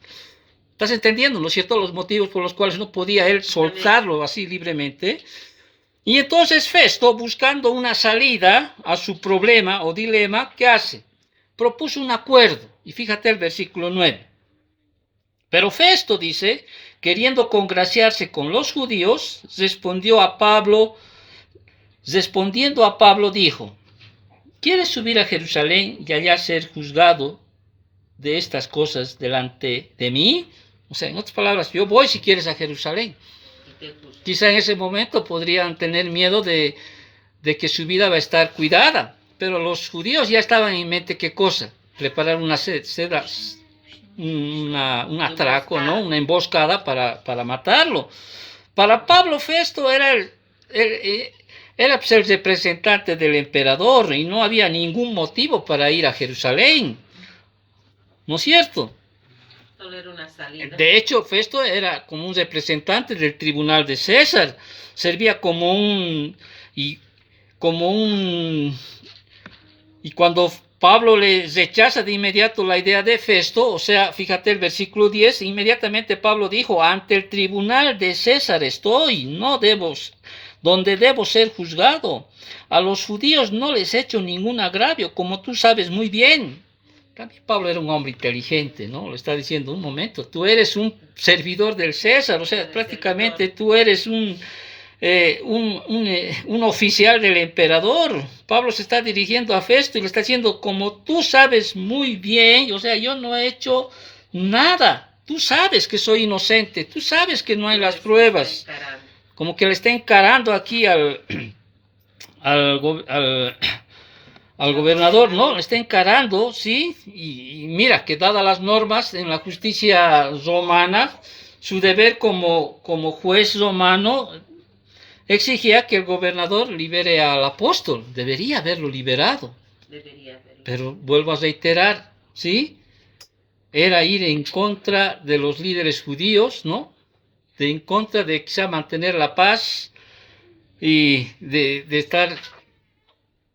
¿Estás entendiendo, no es cierto?, los motivos por los cuales no podía él soltarlo así libremente. Y entonces Festo, buscando una salida a su problema o dilema, ¿qué hace? Propuso un acuerdo. Y fíjate el versículo 9. Pero Festo, dice, queriendo congraciarse con los judíos, respondiendo a Pablo, dijo, ¿quieres subir a Jerusalén y allá ser juzgado de estas cosas delante de mí? O sea, en otras palabras, yo voy si quieres a Jerusalén. Quizá en ese momento podrían tener miedo de que su vida va a estar cuidada, pero los judíos ya estaban en mente ¿qué cosa? Preparar un atraco, ¿no?, una emboscada para matarlo. Para Pablo, Festo era el representante del emperador y no había ningún motivo para ir a Jerusalén, ¿no es cierto? Solo era una salida. De hecho, Festo era como un representante del tribunal de César, servía como un... Y cuando Pablo le rechaza de inmediato la idea de Festo, o sea, fíjate el versículo 10, inmediatamente Pablo dijo, ante el tribunal de César estoy, donde debo ser juzgado. A los judíos no les he hecho ningún agravio, como tú sabes muy bien. También Pablo era un hombre inteligente, ¿no? Le está diciendo, un momento, tú eres un servidor del César, o sea, prácticamente tú eres un oficial del emperador. Pablo se está dirigiendo a Festo y le está diciendo, como tú sabes muy bien, o sea, yo no he hecho nada, tú sabes que soy inocente, tú sabes que no hay las pruebas. Como que le está encarando aquí al gobernador, ¿no? Le está encarando, ¿sí? Y mira, que dadas las normas en la justicia romana, su deber como juez romano exigía que el gobernador libere al apóstol, debería haberlo liberado. Pero vuelvo a reiterar, ¿sí? Era ir en contra de los líderes judíos, ¿no? En contra de quizá mantener la paz y de estar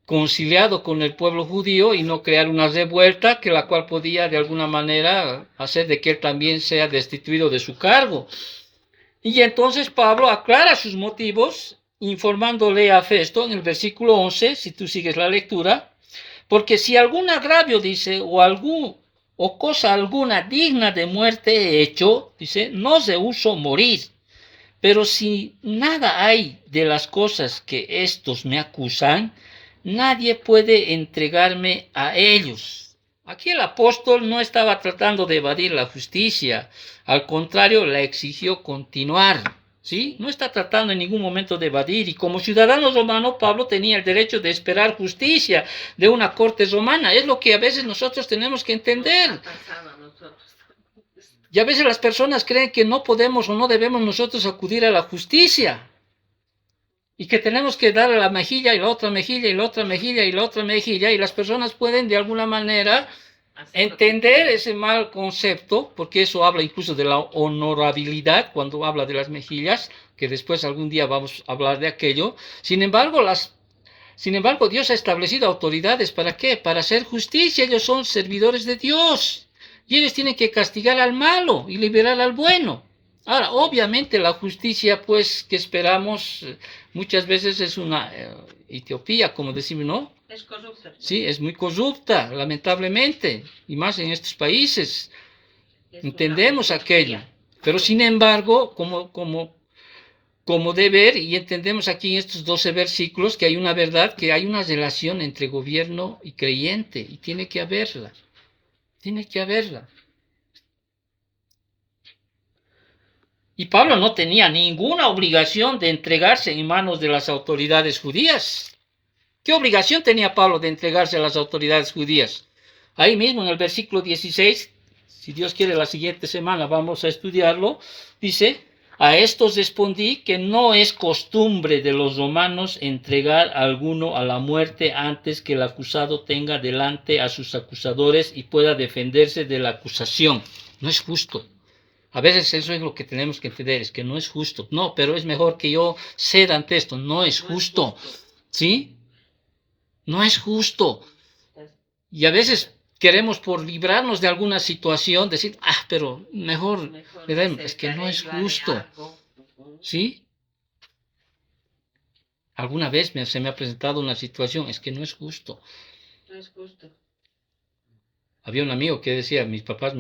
conciliado con el pueblo judío y no crear una revuelta que la cual podía de alguna manera hacer de que él también sea destituido de su cargo. Y entonces Pablo aclara sus motivos informándole a Festo en el versículo 11, si tú sigues la lectura, porque si algún agravio, dice, o cosa alguna digna de muerte he hecho, dice, no rehuso morir. Pero si nada hay de las cosas que estos me acusan, nadie puede entregarme a ellos. Aquí el apóstol no estaba tratando de evadir la justicia, al contrario, la exigió continuar. ¿Sí? No está tratando en ningún momento de evadir, y como ciudadano romano, Pablo tenía el derecho de esperar justicia de una corte romana. Es lo que a veces nosotros tenemos que entender. Y a veces las personas creen que no podemos o no debemos nosotros acudir a la justicia. Y que tenemos que dar la mejilla y la otra mejilla y la otra mejilla y la otra mejilla. Y las personas pueden de alguna manera entender ese mal concepto, porque eso habla incluso de la honorabilidad cuando habla de las mejillas, que después algún día vamos a hablar de aquello. Sin embargo, Dios ha establecido autoridades. ¿Para qué? Para hacer justicia. Ellos son servidores de Dios. Y ellos tienen que castigar al malo y liberar al bueno. Ahora, obviamente la justicia, pues, que esperamos, muchas veces es una Etiopía, como decimos, ¿no? Es corrupta. Sí, es muy corrupta, lamentablemente, y más en estos países. Entendemos aquello. Pero sin embargo, como deber, y entendemos aquí en estos 12 versículos que hay una verdad, que hay una relación entre gobierno y creyente, y tiene que haberla. Tiene que haberla. Y Pablo no tenía ninguna obligación de entregarse en manos de las autoridades judías. ¿Qué obligación tenía Pablo de entregarse a las autoridades judías? Ahí mismo en el versículo 16, si Dios quiere la siguiente semana vamos a estudiarlo, dice, a estos respondí que no es costumbre de los romanos entregar a alguno a la muerte antes que el acusado tenga delante a sus acusadores y pueda defenderse de la acusación. No es justo. A veces eso es lo que tenemos que entender, es que no es justo. No, pero es mejor que yo ceda ante esto. No es justo. ¿Sí? No es justo. Y a veces queremos por librarnos de alguna situación decir, pero mejor es que no es justo. ¿Sí? Alguna vez se me ha presentado una situación, es que no es justo. No es justo. Había un amigo que decía, mis papás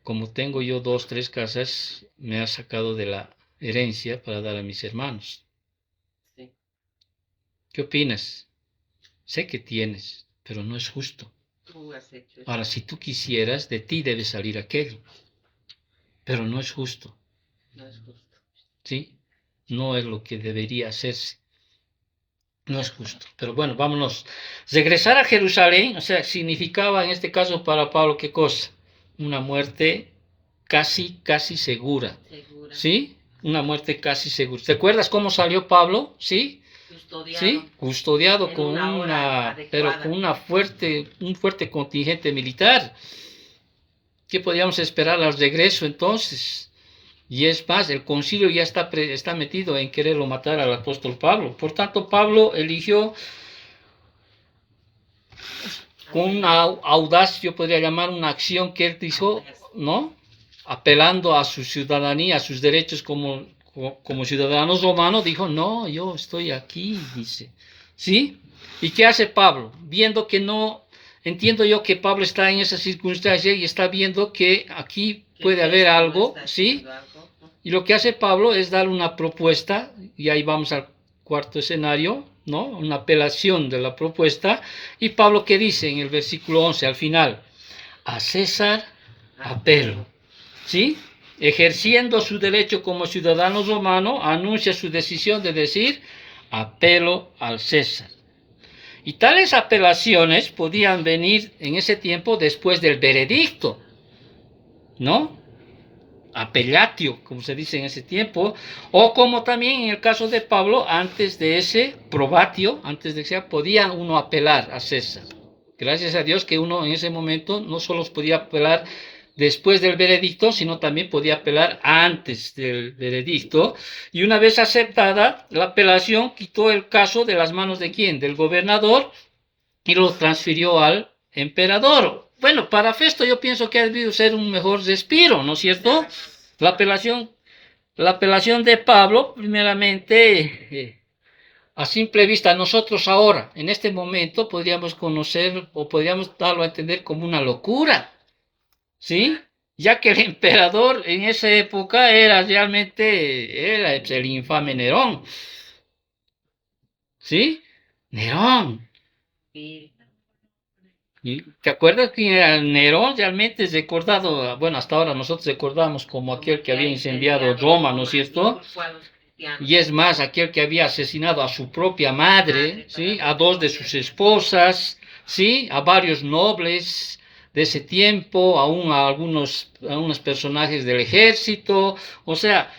como tengo yo 2, 3 casas, me ha sacado de la herencia para dar a mis hermanos. Sí. ¿Qué opinas? Sé que tienes, pero no es justo. Tú has hecho eso. Ahora, si tú quisieras, de ti debe salir aquello. Pero no es justo. No es justo. ¿Sí? No es lo que debería hacerse. No es justo. Pero bueno, vámonos. Regresar a Jerusalén, o sea, significaba en este caso para Pablo, ¿qué cosa? Una muerte casi segura. ¿Sí? Una muerte casi segura. ¿Te acuerdas cómo salió Pablo? ¿Sí? Custodiado. Sí, custodiado con un fuerte contingente militar. ¿Qué podíamos esperar al regreso entonces? Y es más, el concilio ya está metido en quererlo matar al apóstol Pablo. Por tanto, Pablo eligió con una audaz, yo podría llamar una acción que él hizo, ¿no? Apelando a su ciudadanía, a sus derechos como ciudadano romano, dijo, no, yo estoy aquí, dice. ¿Sí? ¿Y qué hace Pablo? Viendo que no, entiendo yo que Pablo está en esa circunstancia y está viendo que aquí puede haber algo, ¿sí? Y lo que hace Pablo es dar una propuesta, y ahí vamos al cuarto escenario, ¿no? Una apelación de la propuesta. Y Pablo, ¿qué dice en el versículo 11 al final? A César apelo. ¿Sí? Ejerciendo su derecho como ciudadano romano, anuncia su decisión de decir apelo al César. Y tales apelaciones podían venir en ese tiempo después del veredicto, ¿no? Apellatio, como se dice en ese tiempo, o como también en el caso de Pablo, antes de ese probatio, antes de que sea, podía uno apelar a César. Gracias a Dios que uno en ese momento no solo podía apelar después del veredicto, sino también podía apelar antes del veredicto. Y una vez aceptada la apelación, quitó el caso de las manos de quién, del gobernador, y lo transfirió al emperador. Bueno, para Festo yo pienso que ha debido ser un mejor respiro, ¿no es cierto? La apelación, la apelación de Pablo, primeramente, a simple vista, nosotros ahora, en este momento, podríamos conocer o podríamos darlo a entender como una locura, ¿sí? Ya que el emperador en esa época era el infame Nerón, ¿sí? Nerón. ¿Te acuerdas quién era Nerón? Realmente es recordado, bueno, hasta ahora nosotros recordamos como aquel que había incendiado Roma, ¿no es cierto? Y es más, aquel que había asesinado a su propia madre, ¿sí? A dos de sus esposas, ¿sí? A varios nobles de ese tiempo, aún a algunos personajes del ejército, o sea,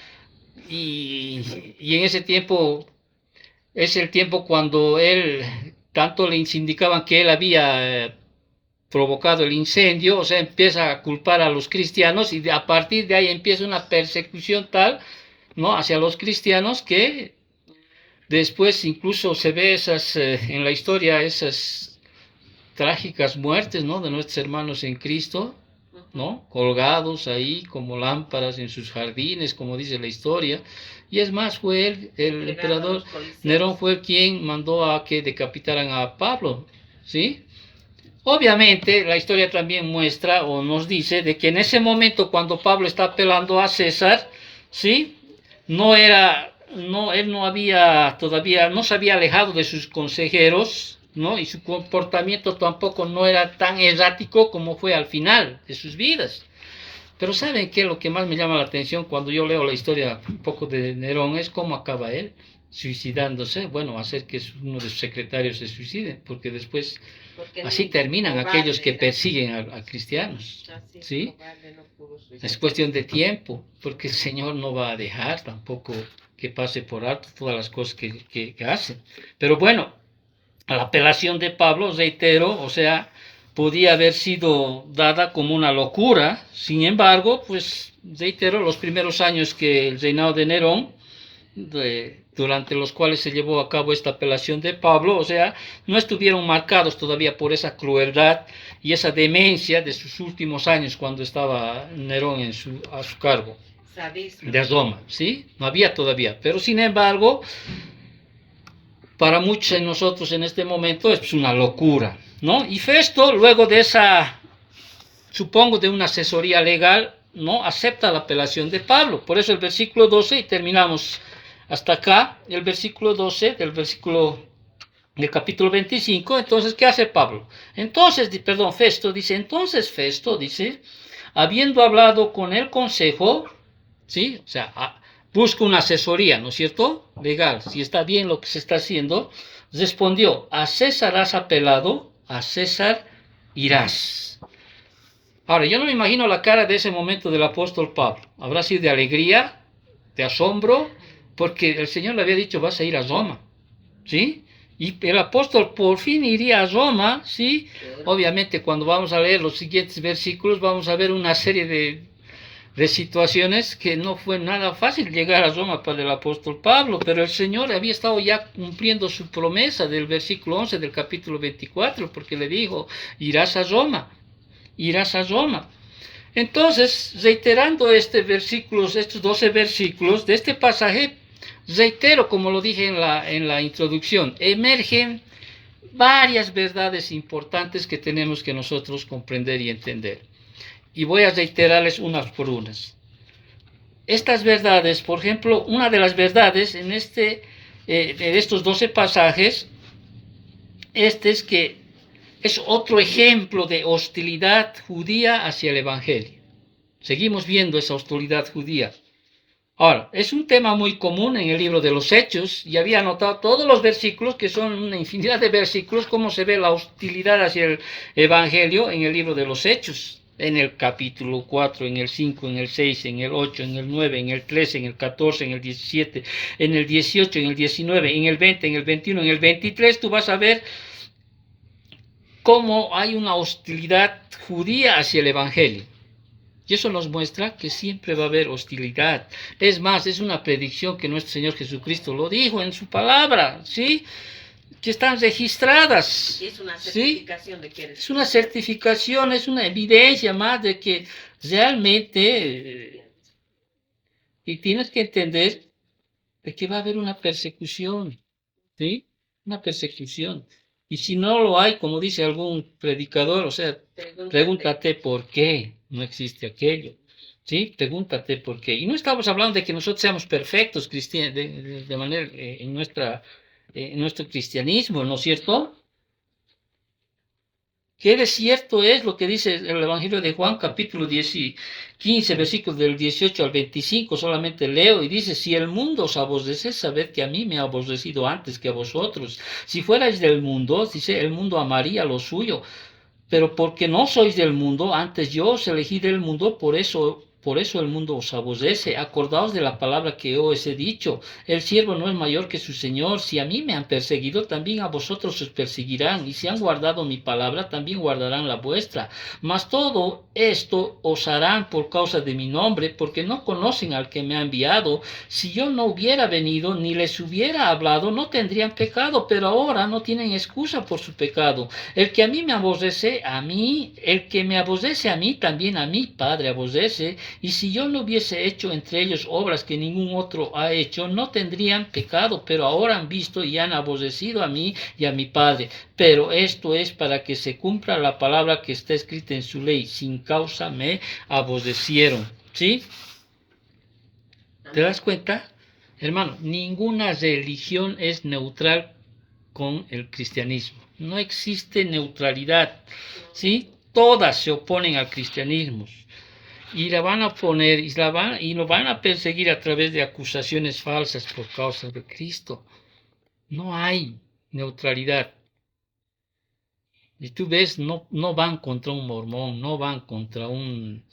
y en ese tiempo es el tiempo cuando él, tanto le indicaban que él había provocado el incendio, o sea, empieza a culpar a los cristianos y a partir de ahí empieza una persecución tal, ¿no?, hacia los cristianos que después incluso se ve en la historia esas trágicas muertes, ¿no?, de nuestros hermanos en Cristo, ¿no?, colgados ahí como lámparas en sus jardines, como dice la historia. Y es más, fue él, el emperador Nerón fue quien mandó a que decapitaran a Pablo, ¿sí? Obviamente la historia también muestra o nos dice de que en ese momento cuando Pablo está apelando a César, ¿sí?, él no había todavía, no se había alejado de sus consejeros, ¿no?, y su comportamiento tampoco no era tan errático como fue al final de sus vidas. Pero ¿saben qué? Lo que más me llama la atención cuando yo leo la historia un poco de Nerón es cómo acaba él suicidándose, bueno, hacer que uno de sus secretarios se suicide, porque después así terminan aquellos que persiguen a cristianos, ¿sí? Es cuestión de tiempo, porque el Señor no va a dejar tampoco que pase por alto todas las cosas que hacen. Pero bueno, a la apelación de Pablo, reitero, o sea, podía haber sido dada como una locura. Sin embargo, pues reitero, los primeros años que el reinado de Nerón, durante los cuales se llevó a cabo esta apelación de Pablo, o sea, no estuvieron marcados todavía por esa crueldad y esa demencia de sus últimos años cuando estaba Nerón a su cargo de Roma, ¿sí? No había todavía, pero sin embargo, para muchos de nosotros en este momento es una locura, ¿no? Y Festo, luego de supongo, de una asesoría legal, ¿no?, acepta la apelación de Pablo. Por eso el versículo 12, y terminamos hasta acá, el versículo 12 del capítulo 25, entonces, ¿qué hace Pablo? Festo dice, habiendo hablado con el consejo, ¿sí?, o sea, busca una asesoría, ¿no es cierto?, legal, si está bien lo que se está haciendo, respondió, a César has apelado, a César irás. Ahora, yo no me imagino la cara de ese momento del apóstol Pablo. Habrá sido de alegría, de asombro, porque el Señor le había dicho, vas a ir a Roma, ¿sí? Y el apóstol por fin iría a Roma, ¿sí? Obviamente, cuando vamos a leer los siguientes versículos, vamos a ver una serie de situaciones que no fue nada fácil llegar a Roma para el apóstol Pablo, pero el Señor había estado ya cumpliendo su promesa del versículo 11 del capítulo 24, porque le dijo, irás a Roma. Entonces, reiterando estos 12 versículos de este pasaje, reitero, como lo dije en la introducción, emergen varias verdades importantes que tenemos que nosotros comprender y entender. Y voy a reiterarles unas por unas. Estas verdades, por ejemplo, una de las verdades en estos 12 pasajes, es que es otro ejemplo de hostilidad judía hacia el Evangelio. Seguimos viendo esa hostilidad judía. Ahora, es un tema muy común en el libro de los Hechos, y había anotado todos los versículos, que son una infinidad de versículos, cómo se ve la hostilidad hacia el Evangelio en el libro de los Hechos. En el capítulo 4, en el 5, en el 6, en el 8, en el 9, en el 13, en el 14, en el 17, en el 18, en el 19, en el 20, en el 21, en el 23, tú vas a ver cómo hay una hostilidad judía hacia el Evangelio. Y eso nos muestra que siempre va a haber hostilidad. Es más, es una predicción que nuestro Señor Jesucristo lo dijo en su palabra, ¿sí? Que están registradas. Y es una ¿sí? certificación de que eres. Es una certificación, es una evidencia más de que realmente, y tienes que entender de que va a haber una persecución, ¿sí? Una persecución. Y si no lo hay, como dice algún predicador, o sea, pregúntate por qué no existe aquello. ¿Sí? Pregúntate por qué. Y no estamos hablando de que nosotros seamos perfectos cristianos, de manera en nuestro cristianismo, ¿no es cierto? Que de cierto es lo que dice el Evangelio de Juan, capítulo 15, versículos del 18 al 25, solamente leo y dice, si el mundo os aborrece, sabed que a mí me ha aborrecido antes que a vosotros. Si fuerais del mundo, dice, el mundo amaría lo suyo, pero porque no sois del mundo, antes yo os elegí del mundo, por eso el mundo os aborrece. Acordaos de la palabra que yo os he dicho. El siervo no es mayor que su Señor. Si a mí me han perseguido, también a vosotros os perseguirán. Y si han guardado mi palabra, también guardarán la vuestra. Mas todo esto os harán por causa de mi nombre, porque no conocen al que me ha enviado. Si yo no hubiera venido, ni les hubiera hablado, no tendrían pecado, pero ahora no tienen excusa por su pecado. El que a mí me aborrece, a mí, el que me aborrece a mí, también a mi Padre aborrece. Y si yo no hubiese hecho entre ellos obras que ningún otro ha hecho, no tendrían pecado, pero ahora han visto y han aborrecido a mí y a mi Padre. Pero esto es para que se cumpla la palabra que está escrita en su ley. Sin causa me aborrecieron. ¿Sí? ¿Te das cuenta? Hermano, ninguna religión es neutral con el cristianismo. No existe neutralidad. ¿Sí? Todas se oponen al cristianismo. Y la van a poner y lo van a perseguir a través de acusaciones falsas por causa de Cristo. No hay neutralidad. Y tú ves, no van contra un mormón, no van contra un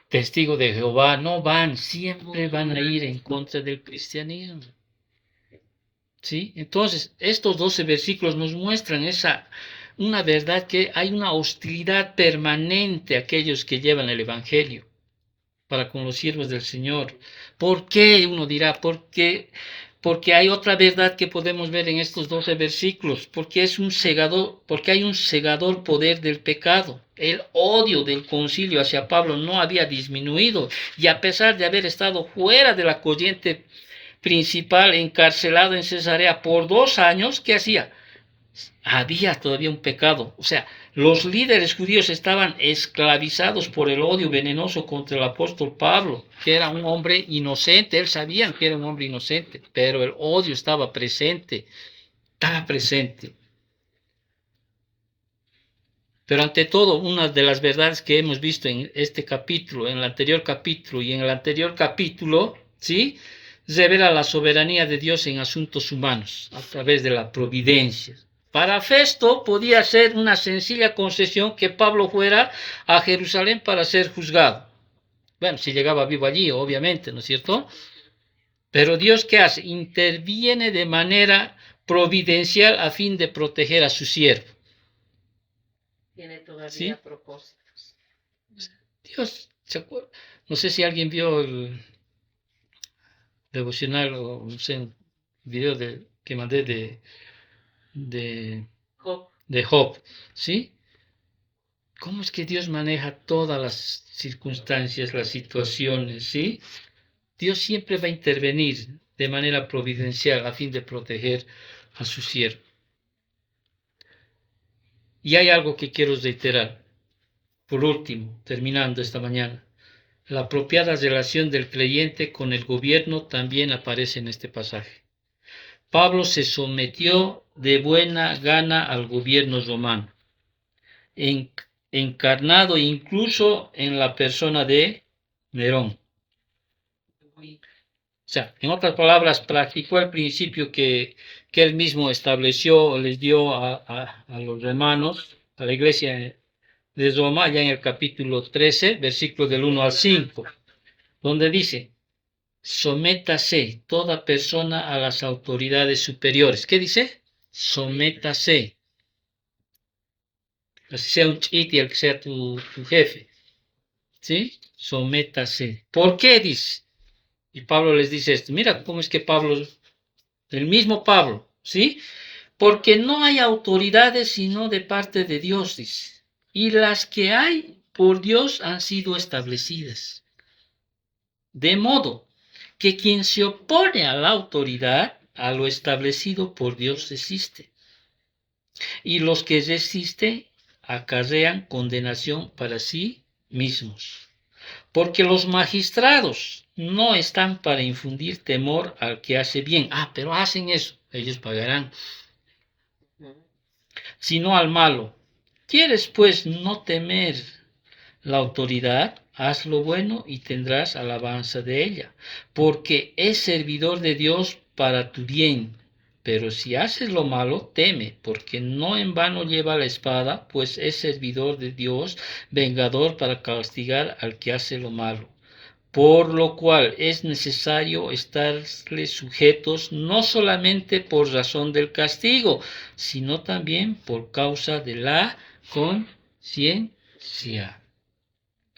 testigo de Jehová, no van, siempre van a ir en contra del cristianismo. ¿Sí? Entonces, estos 12 versículos nos muestran una verdad, que hay una hostilidad permanente a aquellos que llevan el Evangelio para con los siervos del Señor. ¿Por qué? Uno dirá, porque hay otra verdad que podemos ver en estos 12 versículos, porque hay un cegador poder del pecado. El odio del concilio hacia Pablo no había disminuido, y a pesar de haber estado fuera de la corriente principal, encarcelado en Cesarea por 2 años, ¿qué hacía? Había todavía un pecado. O sea, los líderes judíos estaban esclavizados por el odio venenoso contra el apóstol Pablo, que era un hombre inocente. Él sabía que era un hombre inocente, pero el odio estaba presente. Pero ante todo, una de las verdades que hemos visto en este capítulo, en el anterior capítulo y en el anterior capítulo, ¿sí?, revela la soberanía de Dios en asuntos humanos a través de la providencia. Para Festo podía ser una sencilla concesión que Pablo fuera a Jerusalén para ser juzgado. Bueno, si llegaba vivo allí, obviamente, ¿no es cierto? Pero Dios, ¿qué hace? Interviene de manera providencial a fin de proteger a su siervo. Tiene todavía, ¿sí?, propósitos. Dios, no sé si alguien vio el devocional o no sé, un video que mandé de Job, ¿sí? ¿Cómo es que Dios maneja todas las circunstancias, las situaciones, ¿sí? Dios siempre va a intervenir de manera providencial a fin de proteger a su siervo. Y hay algo que quiero reiterar, por último, terminando esta mañana. La apropiada relación del creyente con el gobierno también aparece en este pasaje. Pablo se sometió de buena gana al gobierno romano, encarnado incluso en la persona de Nerón. O sea, en otras palabras, practicó el principio que él mismo estableció, les dio a los romanos, a la iglesia de Roma, ya en el capítulo 13, versículos del 1 al 5, donde dice: sométase toda persona a las autoridades superiores. ¿Qué dice? Sométase. Así sea un chiti, el que sea tu jefe. ¿sí? Sométase. ¿Por qué? Dice. Y Pablo les dice esto. Mira cómo es que Pablo, el mismo Pablo, ¿sí? Porque no hay autoridades sino de parte de Dios, dice. Y las que hay por Dios han sido establecidas. De modo que quien se opone a la autoridad, a lo establecido por Dios desiste. Y los que resisten acarrean condenación para sí mismos. Porque los magistrados no están para infundir temor al que hace bien. Pero hacen eso, ellos pagarán. Sino al malo. ¿Quieres pues no temer la autoridad? Haz lo bueno y tendrás alabanza de ella, porque es servidor de Dios para tu bien. Pero si haces lo malo, teme, porque no en vano lleva la espada, pues es servidor de Dios, vengador para castigar al que hace lo malo. Por lo cual es necesario estarle sujetos no solamente por razón del castigo, sino también por causa de la conciencia.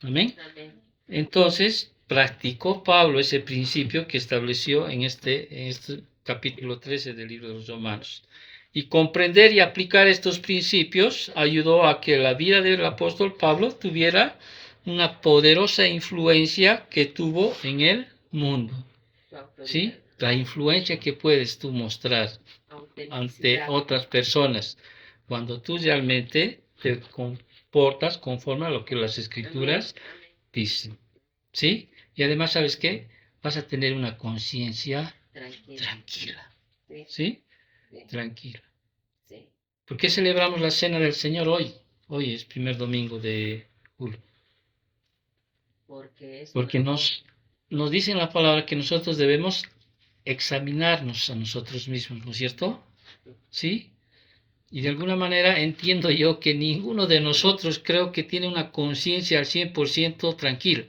Amén. Amén. Entonces, practicó Pablo ese principio que estableció en este capítulo 13 del libro de los Romanos. Y comprender y aplicar estos principios ayudó a que la vida del apóstol Pablo tuviera una poderosa influencia que tuvo en el mundo. ¿Sí? La influencia que puedes tú mostrar ante otras personas cuando tú realmente te comportas conforme a lo que las escrituras dicen. ¿Sí? Y además, ¿sabes qué? Vas a tener una conciencia tranquila. ¿Sí? Tranquila. ¿Por qué celebramos la cena del Señor hoy? Hoy es primer domingo de julio. Porque nos dice la palabra que nosotros debemos examinarnos a nosotros mismos, ¿no es cierto? ¿Sí? Y de alguna manera entiendo yo que ninguno de nosotros creo que tiene una conciencia al 100% tranquila.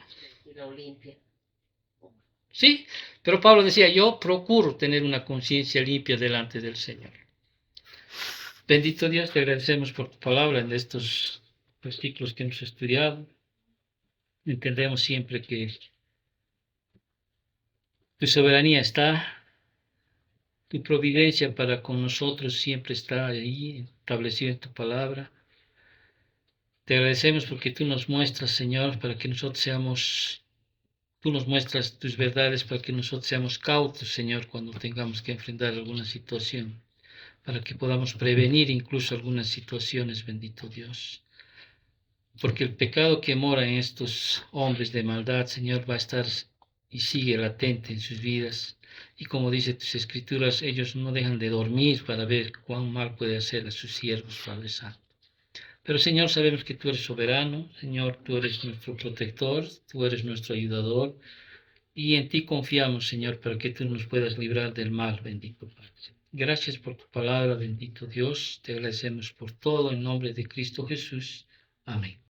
Sí, pero Pablo decía, yo procuro tener una conciencia limpia delante del Señor. Bendito Dios, te agradecemos por tu palabra en estos versículos que hemos estudiado. Entendemos siempre que tu soberanía está, tu providencia para con nosotros siempre está ahí, establecida en tu palabra. Te agradecemos porque tú nos muestras, Señor, para que nosotros seamos, tú nos muestras tus verdades para que nosotros seamos cautos, Señor, cuando tengamos que enfrentar alguna situación, para que podamos prevenir incluso algunas situaciones, bendito Dios. Porque el pecado que mora en estos hombres de maldad, Señor, va a estar y sigue latente en sus vidas. Y como dice tus escrituras, ellos no dejan de dormir para ver cuán mal puede hacer a sus siervos, Padre Santo. Pero Señor, sabemos que tú eres soberano, Señor, tú eres nuestro protector, tú eres nuestro ayudador, y en ti confiamos, Señor, para que tú nos puedas librar del mal, bendito Padre. Gracias por tu palabra, bendito Dios, te agradecemos por todo, en nombre de Cristo Jesús. Amén.